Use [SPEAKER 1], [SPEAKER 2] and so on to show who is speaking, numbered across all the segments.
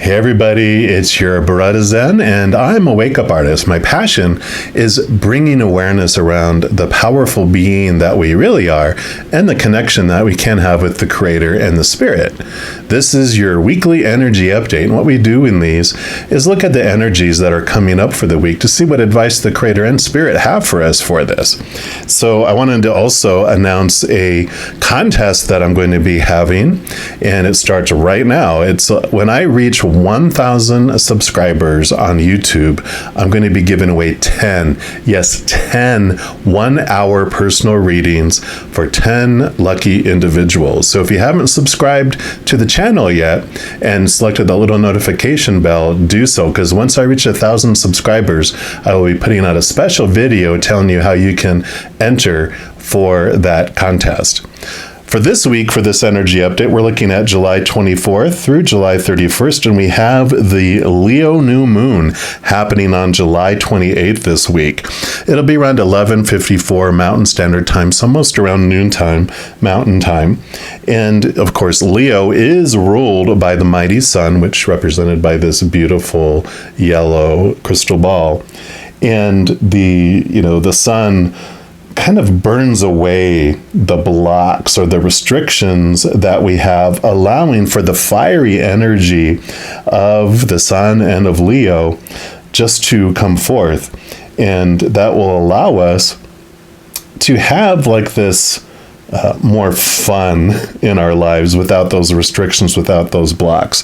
[SPEAKER 1] Hey everybody, it's your Barada Zen, and I'm a wake-up artist. My passion is bringing awareness around the powerful being that we really are and the connection that we can have with the Creator and the Spirit. This is your weekly energy update, and what we do in these is look at the energies that are coming up for the week to see what advice the Creator and Spirit have for us for this. So I wanted to also announce a contest that I'm going to be having, and it starts right now. It's when I reach 1,000 subscribers on YouTube, I'm going to be giving away 10 1-hour personal readings for 10 lucky individuals. So if you haven't subscribed to the channel yet and selected the little notification bell, do so, because once I reach 1,000 subscribers, I will be putting out a special video telling you how you can enter for that contest. For this week, for this energy update, we're looking at July 24th through July 31st, and we have the Leo new moon happening on July 28th this week. It'll be around 11:54 Mountain Standard Time, so almost around noontime Mountain Time. And of course, Leo is ruled by the mighty sun, which is represented by this beautiful yellow crystal ball. And the sun kind of burns away the blocks or the restrictions that we have, allowing for the fiery energy of the sun and of Leo just to come forth. And that will allow us to have like this more fun in our lives without those restrictions, without those blocks.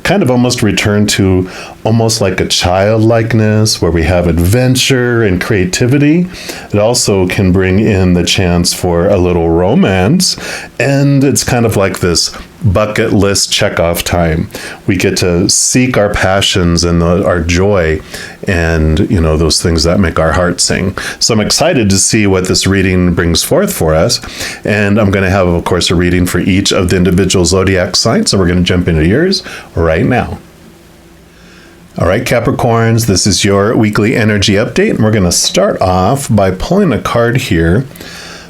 [SPEAKER 1] Kind of almost return to almost like a childlikeness where we have adventure and creativity. It also can bring in the chance for a little romance, and it's kind of like this bucket list checkoff time. We get to seek our passions and our joy and those things that make our heart sing. So I'm excited to see what this reading brings forth for us, and I'm going to have, of course, a reading for each of the individual zodiac signs. So we're going to jump into yours right now. All right, Capricorns, this is your weekly energy update, and we're going to start off by pulling a card here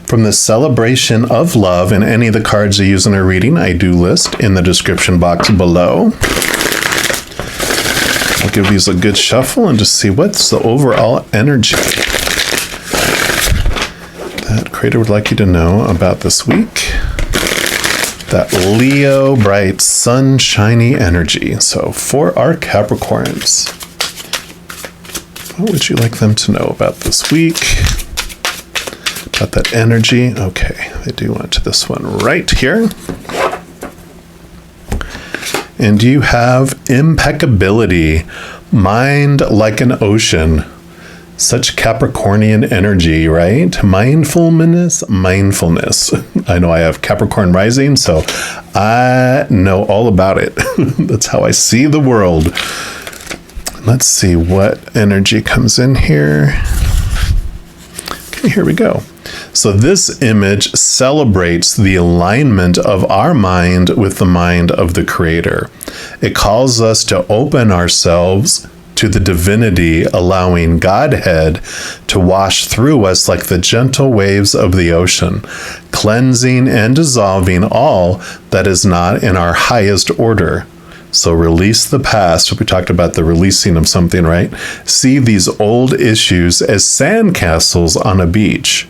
[SPEAKER 1] from the Celebration of Love, and any of the cards I use in a reading, I do list in the description box below. I'll give these a good shuffle and just see what's the overall energy that Creator would like you to know about this week. That Leo, bright, sunshiny energy. So for our Capricorns, what would you like them to know about this week? About that energy. Okay, I do want to this one right here. And you have impeccability, mind like an ocean. Such Capricornian energy, right? Mindfulness. I know I have Capricorn rising, so I know all about it. That's how I see the world. Let's see what energy comes in here. Okay, here we go. So this image celebrates the alignment of our mind with the mind of the Creator. It calls us to open ourselves to the divinity, allowing Godhead to wash through us like the gentle waves of the ocean, cleansing and dissolving all that is not in our highest order. So release the past. We talked about the releasing of something, right? See these old issues as sandcastles on a beach.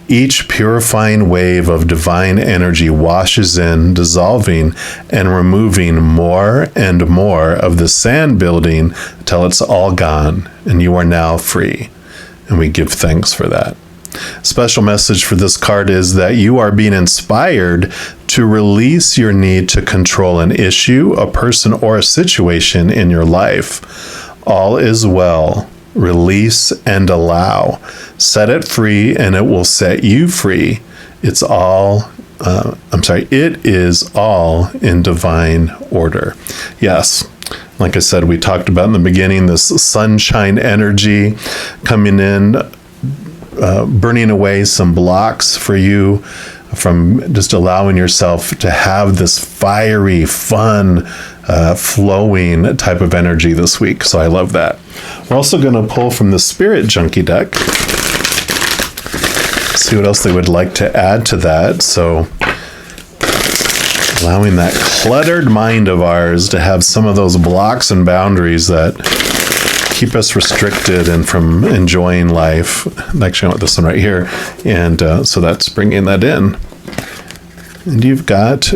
[SPEAKER 1] Each purifying wave of divine energy washes in, dissolving and removing more and more of the sand building till it's all gone, and you are now free. And we give thanks for that. Special message for this card is that you are being inspired to release your need to control an issue, a person, or a situation in your life. All is well. Release and allow. Set it free, and it will set you free. It is all in divine order. Yes. Like I said, we talked about in the beginning, this sunshine energy coming in, burning away some blocks for you from just allowing yourself to have this fiery, fun, flowing type of energy this week. So I love that. We're also going to pull from the Spirit Junkie deck, see what else they would like to add to that. So Allowing that cluttered mind of ours to have some of those blocks and boundaries that keep us restricted and from enjoying life. Actually, I want this one right here. And so that's bringing that in. And you've got,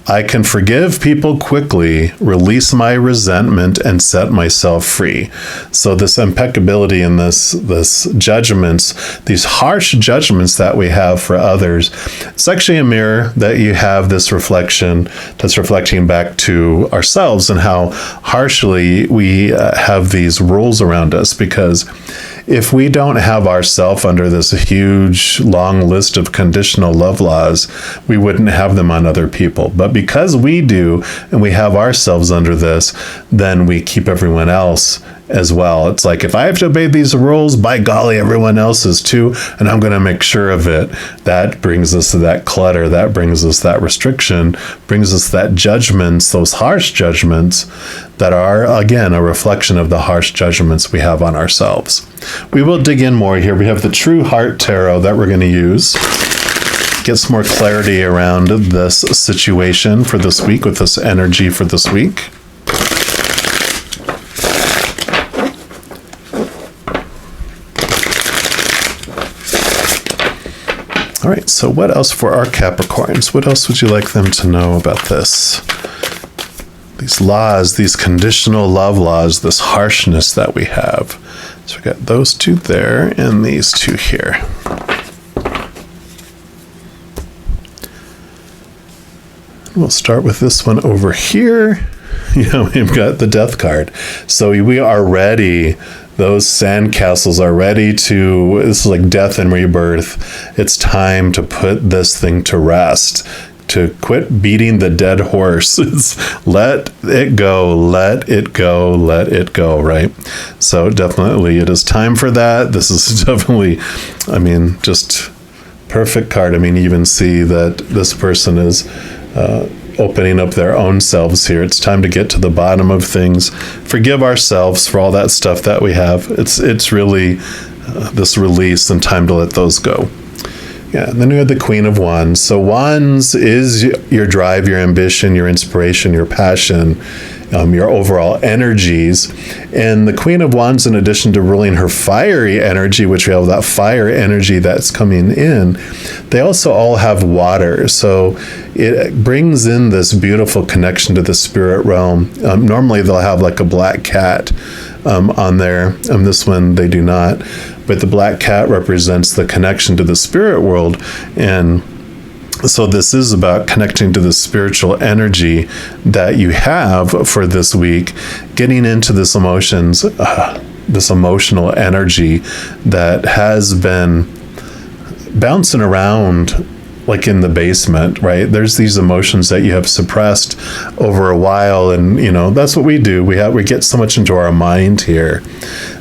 [SPEAKER 1] I can forgive people quickly, release my resentment, and set myself free. So this impeccability and this judgments, these harsh judgments that we have for others, it's actually a mirror that you have this reflection that's reflecting back to ourselves and how harshly we have these rules around us. Because if we don't have ourself under this huge, long list of conditional love laws, we wouldn't have them on other people. But because we do, and we have ourselves under this, then we keep everyone else as well. It's like, if I have to obey these rules, by golly, everyone else is too, and I'm going to make sure of it. That brings us to that clutter, that brings us that restriction, brings us that judgments, those harsh judgments that are, again, a reflection of the harsh judgments we have on ourselves. We will dig in more here. We have the True Heart Tarot that we're going to use. Get some more clarity around this situation for this week, with this energy for this week. All right, so what else for our Capricorns? What else would you like them to know about this? These laws, these conditional love laws, this harshness that we have. So we got those two there and these two here. We'll start with this one over here. We've got the Death card. So we are ready. Those sandcastles are ready to, this is like death and rebirth. It's time to put this thing to rest, to quit beating the dead horse. Let it go, let it go, let it go, right? So definitely it is time for that. This is definitely, just perfect card. You even see that this person is opening up their own selves here. It's time to get to the bottom of things. Forgive ourselves for all that stuff that we have. It's really this release and time to let those go. Yeah, and then we have the Queen of Wands. So Wands is your drive, your ambition, your inspiration, your passion, your overall energies. And the Queen of Wands, in addition to ruling her fiery energy, which we have that fire energy that's coming in, they also all have water. So it brings in this beautiful connection to the spirit realm. Normally they'll have like a black cat on there. This one they do not. But the black cat represents the connection to the spirit world. And so this is about connecting to the spiritual energy that you have for this week, getting into this emotions, this emotional energy that has been bouncing around like in the basement, right? There's these emotions that you have suppressed over a while, and that's what we do. We get so much into our mind here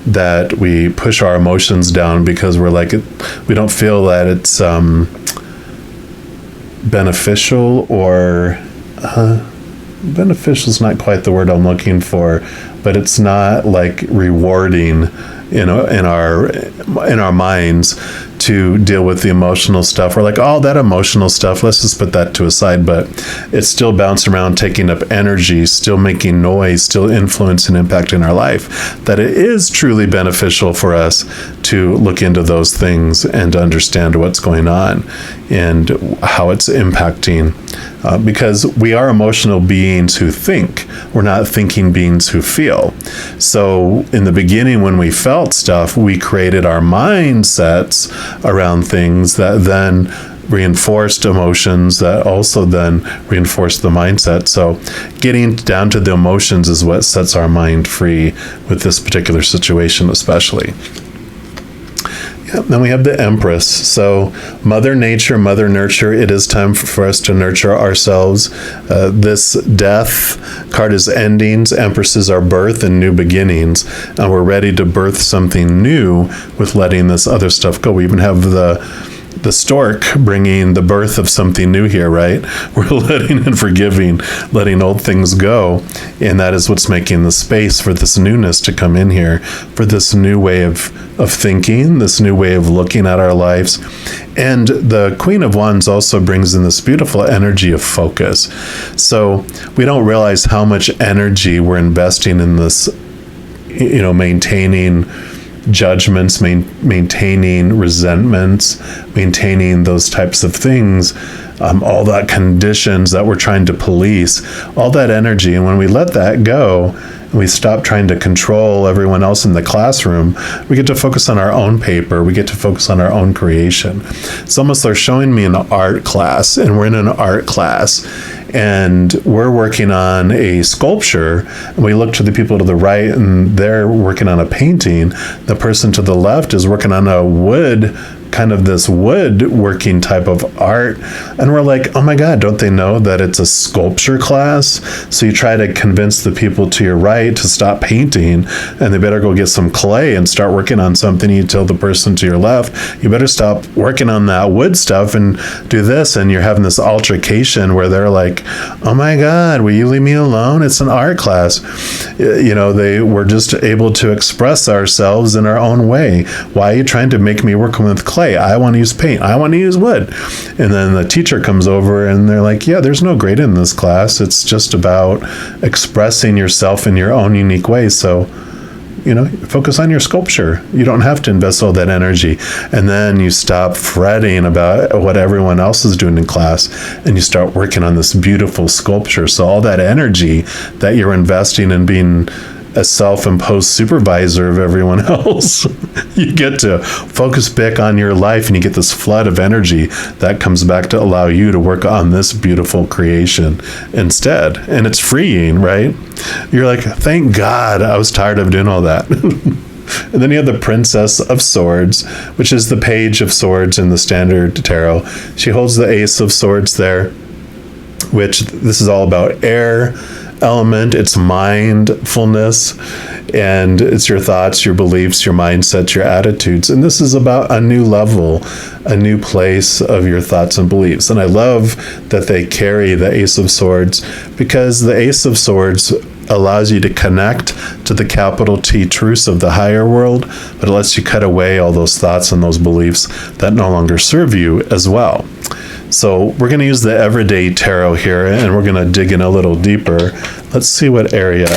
[SPEAKER 1] that we push our emotions down because we're like, we don't feel that it's beneficial, or beneficial is not quite the word I'm looking for, but it's not like rewarding in our minds to deal with the emotional stuff. We're like, oh, that emotional stuff, let's just put that to a side. But it's still bouncing around, taking up energy, still making noise, still influencing and impacting our life. That it is truly beneficial for us to look into those things and to understand what's going on and how it's impacting. Because we are emotional beings who think. We're not thinking beings who feel. So in the beginning, when we felt stuff, we created our mindsets around things that then reinforced emotions that also then reinforced the mindset. So getting down to the emotions is what sets our mind free with this particular situation especially. Then we have the Empress. So Mother Nature, Mother Nurture, it is time for us to nurture ourselves. This Death card is endings. Empresses are birth and new beginnings. And we're ready to birth something new with letting this other stuff go. We even have the the stork bringing the birth of something new here, right? We're letting and forgiving, letting old things go. And that is what's making the space for this newness to come in here, for this new way of thinking, this new way of looking at our lives. And the Queen of Wands also brings in this beautiful energy of focus. So we don't realize how much energy we're investing in this, maintaining judgments, maintaining resentments, maintaining those types of things, all that conditions that we're trying to police, all that energy. And when we let that go, and we stop trying to control everyone else in the classroom, we get to focus on our own paper. We get to focus on our own creation. It's almost they're showing me an art class, and we're in an art class, and we're working on a sculpture, and we look to the people to the right, and they're working on a painting. The person to the left is working on a wood, kind of this woodworking type of art. And we're like, oh my God, don't they know that it's a sculpture class? So you try to convince the people to your right to stop painting, and they better go get some clay and start working on something. You tell the person to your left, you better stop working on that wood stuff and do this. And you're having this altercation where they're like, oh my God, will you leave me alone? It's an art class. They were just able to express ourselves in our own way. Why are you trying to make me work with clay? I want to use paint. I want to use wood. And then the teacher comes over and they're like, yeah, there's no grade in this class. It's just about expressing yourself in your own unique way. So, focus on your sculpture. You don't have to invest all that energy. And then you stop fretting about what everyone else is doing in class, and you start working on this beautiful sculpture. So all that energy that you're investing in being a self-imposed supervisor of everyone else, you get to focus back on your life, and you get this flood of energy that comes back to allow you to work on this beautiful creation instead. And it's freeing, right? You're like, thank God I was tired of doing all that. And then you have the Princess of Swords, which is the Page of Swords in the Standard Tarot. She holds the Ace of Swords there, which this is all about air element. It's mindfulness, and it's your thoughts, your beliefs, your mindsets, your attitudes. And this is about a new level, a new place of your thoughts and beliefs. And I love that they carry the Ace of Swords, because the Ace of Swords allows you to connect to the capital T truths of the higher world, but it lets you cut away all those thoughts and those beliefs that no longer serve you as well. So we're going to use the Everyday Tarot here, and we're going to dig in a little deeper. Let's see what area.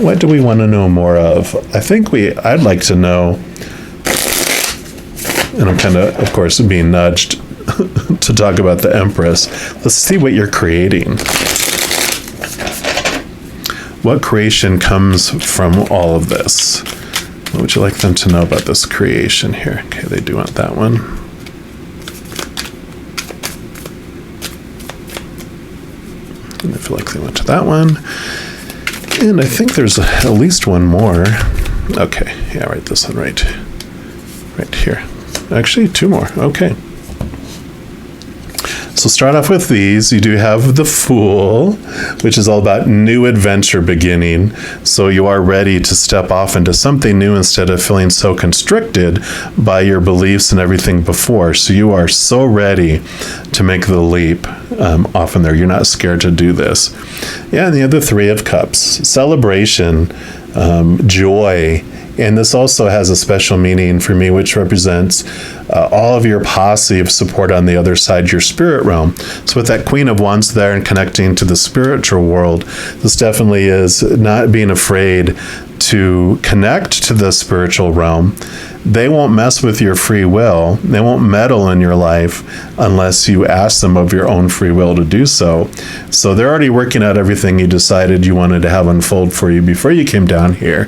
[SPEAKER 1] What do we want to know more of? I think I'd like to know, and I'm kind of course, being nudged to talk about the Empress. Let's see what you're creating. What creation comes from all of this? What would you like them to know about this creation here? Okay, they do want that one. And I feel like they went to that one. And I think there's at least one more. Okay, yeah, right, this one right here. Actually, two more. Okay. So start off with these. You do have the Fool, which is all about new adventure beginning. So you are ready to step off into something new instead of feeling so constricted by your beliefs and everything before. So you are so ready to make the leap off in there. You're not scared to do this. Yeah, and the other Three of Cups, celebration, joy. And this also has a special meaning for me, which represents all of your posse of support on the other side, your spirit realm. So with that Queen of Wands there and connecting to the spiritual world, this definitely is not being afraid to connect to the spiritual realm. They won't mess with your free will. They won't meddle in your life unless you ask them of your own free will to do so. So they're already working out everything you decided you wanted to have unfold for you before you came down here.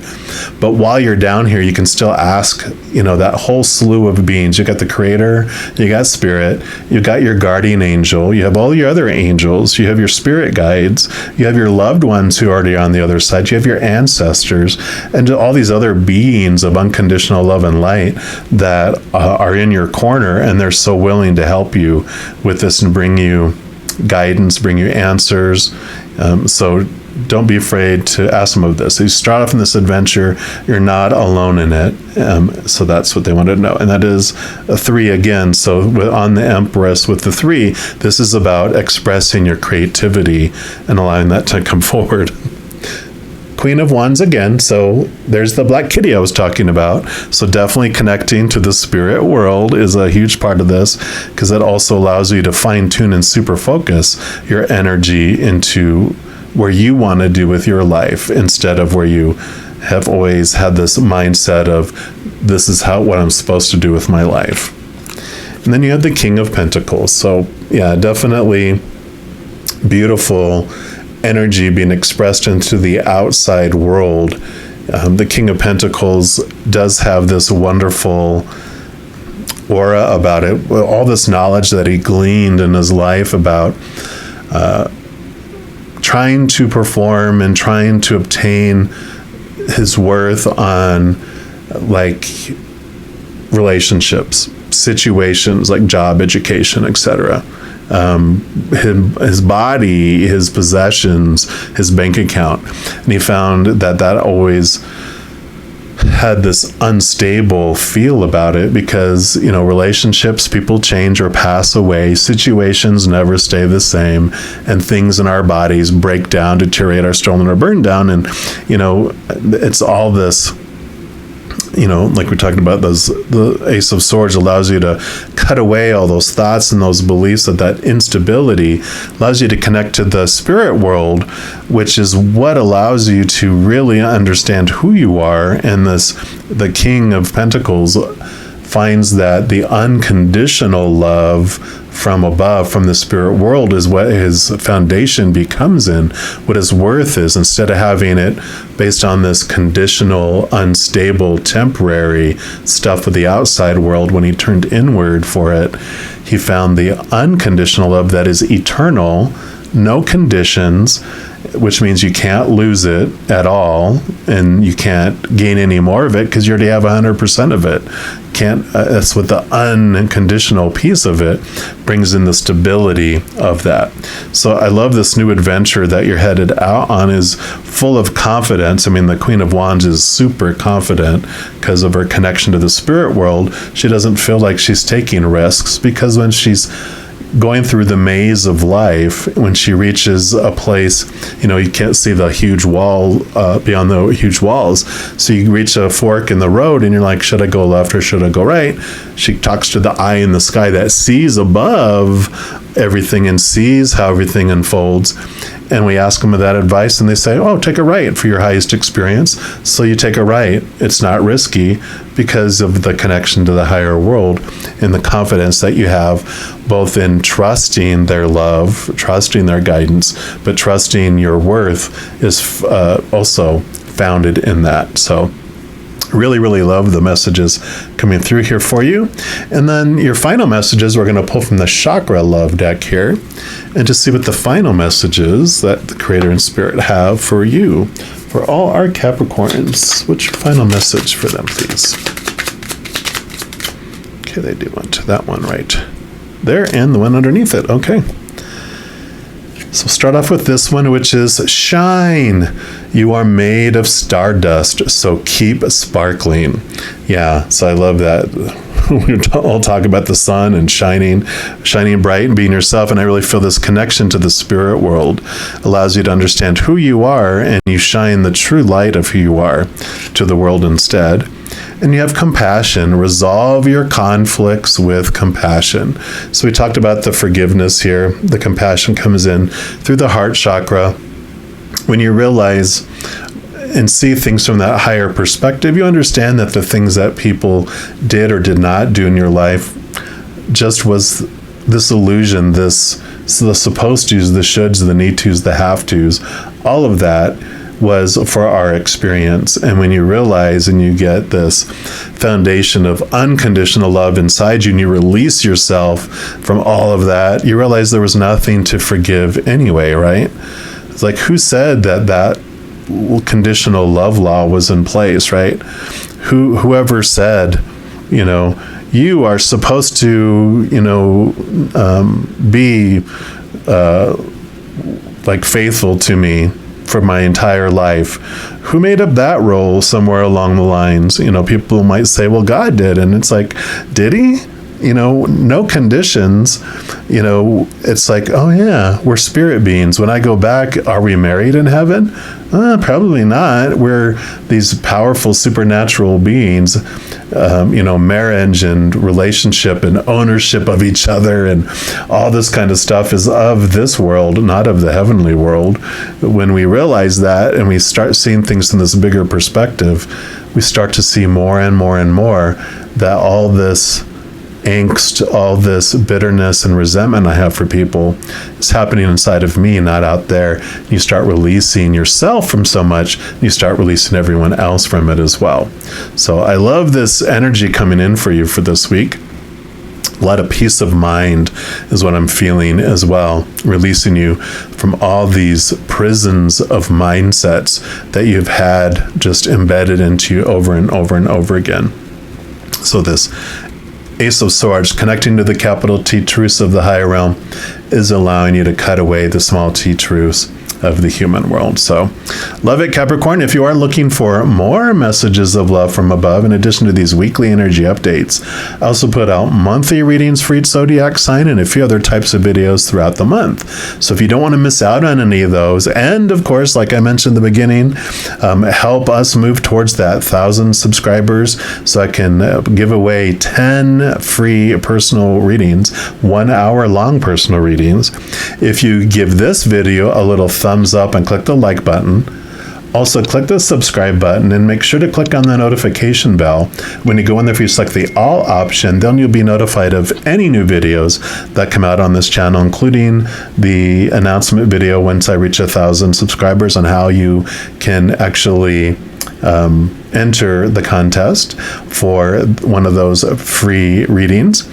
[SPEAKER 1] But while you're down here, you can still ask, that whole slew of beings. You got the Creator, you got Spirit, you got your guardian angel, you have all your other angels, you have your spirit guides, you have your loved ones who are already on the other side, you have your ancestors, and all these other beings of unconditional love and light that are in your corner, and they're so willing to help you with this and bring you guidance, bring you answers. So don't be afraid to ask them of this. So you start off in this adventure, you're not alone in it. So that's what they wanted to know. And that is a 3 again. So on the Empress with the 3, this is about expressing your creativity and allowing that to come forward. Queen of Wands again, so there's the black kitty I was talking about. So definitely connecting to the spirit world is a huge part of this, because it also allows you to fine tune and super focus your energy into where you want to do with your life, instead of where you have always had this mindset of this is what I'm supposed to do with my life. And then you have the King of Pentacles. So yeah, definitely beautiful energy being expressed into the outside world. The King of Pentacles does have this wonderful aura about it, all this knowledge that he gleaned in his life about trying to perform and trying to obtain his worth on like relationships, situations like job, education, etc. His body, his possessions, his bank account. And he found that always had this unstable feel about it, because, relationships, people change or pass away, situations never stay the same, and things in our bodies break down, deteriorate, are stolen or burned down. And, it's all this, like we talked about, the Ace of Swords allows you to cut away all those thoughts and those beliefs, that instability allows you to connect to the spirit world, which is what allows you to really understand who you are. And the King of Pentacles finds that the unconditional love from above, from the spirit world, is what his foundation becomes in, what his worth is, instead of having it based on this conditional, unstable, temporary stuff with the outside world. When he turned inward for it, he found the unconditional love that is eternal, no conditions, which means you can't lose it at all, and you can't gain any more of it because you already have 100% of it. That's what the unconditional piece of it brings in, the stability of that. So I love this new adventure that you're headed out on, is full of confidence. I mean, the Queen of Wands is super confident because of her connection to the spirit world. She doesn't feel like she's taking risks, because when she's going through the maze of life, when she reaches a place, you can't see the huge wall beyond the huge walls. So you reach a fork in the road and you're like, should I go left or should I go right? She talks to the eye in the sky that sees above everything and sees how everything unfolds. And we ask them that advice, and they say, oh, take a right for your highest experience. So you take a right. It's not risky because of the connection to the higher world and the confidence that you have, both in trusting their love, trusting their guidance, but trusting your worth is also founded in that. So really, really love the messages coming through here for you. And then your final messages, we're going to pull from the Chakra Love deck here, and to see what the final messages that the Creator and Spirit have for you, for all our Capricorns. Which final message for them, please? Okay, they do want that one right there, and the one underneath it. Okay. So start off with this one, which is shine. You are made of stardust, so keep sparkling. Yeah, so I love that. We all talk about the sun and shining bright and being yourself, and I really feel this connection to the spirit world allows you to understand who you are, and you shine the true light of who you are to the world instead. And you have compassion. Resolve your conflicts with compassion. So we talked about the forgiveness here. The compassion comes in through the heart chakra. When you realize and see things from that higher perspective, you understand that the things that people did or did not do in your life just was this illusion, the supposed tos, the shoulds, the need tos, the have tos, all of that was for our experience. And when you realize and you get this foundation of unconditional love inside you, and you release yourself from all of that, you realize there was nothing to forgive anyway, right? It's like, who said that conditional love law was in place, right? Whoever said, you are supposed to, be like faithful to me for my entire life. Who made up that role somewhere along the lines? People might say, well, God did. And it's like, did he? No conditions. It's like, oh yeah, we're spirit beings. When I go back, are we married in heaven? Probably not. We're these powerful supernatural beings. Marriage and relationship and ownership of each other and all this kind of stuff is of this world, not of the heavenly world. When we realize that and we start seeing things in this bigger perspective, we start to see more and more and more that all this angst, all this bitterness and resentment I have for people is happening inside of me, not out there. You start releasing yourself from so much, you start releasing everyone else from it as well. So I love this energy coming in for you for this week. A lot of peace of mind is what I'm feeling as well, releasing you from all these prisons of mindsets that you've had just embedded into you over and over and over again. So this Ace of Swords, connecting to the capital T truths of the higher realm, is allowing you to cut away the small t truths of the human world. So love it, Capricorn. If you are looking for more messages of love from above, in addition to these weekly energy updates, I also put out monthly readings for each zodiac sign and a few other types of videos throughout the month. So if you don't want to miss out on any of those, and of course, like I mentioned in the beginning, help us move towards that 1,000 subscribers so I can give away 10 free personal readings, 1 hour long personal readings. If you give this video a little thumbs up and click the like button, also click the subscribe button and make sure to click on the notification bell. When you go in there, if you select the all option, then you'll be notified of any new videos that come out on this channel, including the announcement video once I reach 1,000 subscribers on how you can actually enter the contest for one of those free readings.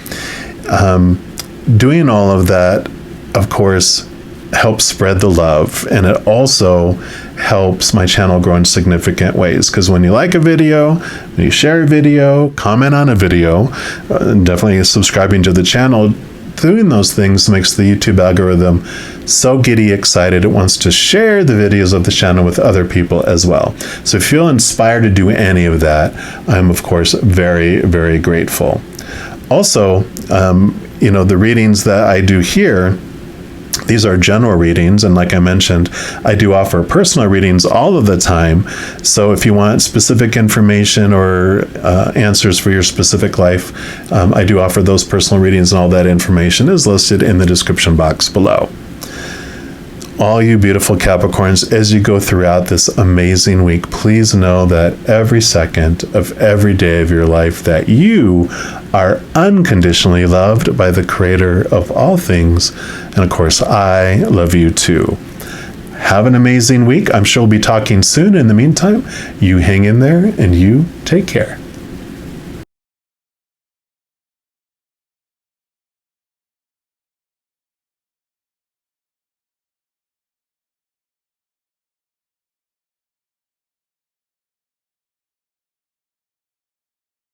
[SPEAKER 1] Doing all of that, of course, helps spread the love, and it also helps my channel grow in significant ways, because when you like a video, when you share a video, comment on a video, definitely subscribing to the channel, doing those things makes the YouTube algorithm so giddy excited it wants to share the videos of the channel with other people as well. So if you feel inspired to do any of that, I'm of course very, very grateful. Also, the readings that I do here, these are general readings, and like I mentioned, I do offer personal readings all of the time. So if you want specific information or answers for your specific life, I do offer those personal readings, and all that information is listed in the description box below. All you beautiful Capricorns, as you go throughout this amazing week, please know that every second of every day of your life that you are unconditionally loved by the Creator of all things. And of course, I love you too. Have an amazing week. I'm sure we'll be talking soon. In the meantime, you hang in there and you take care.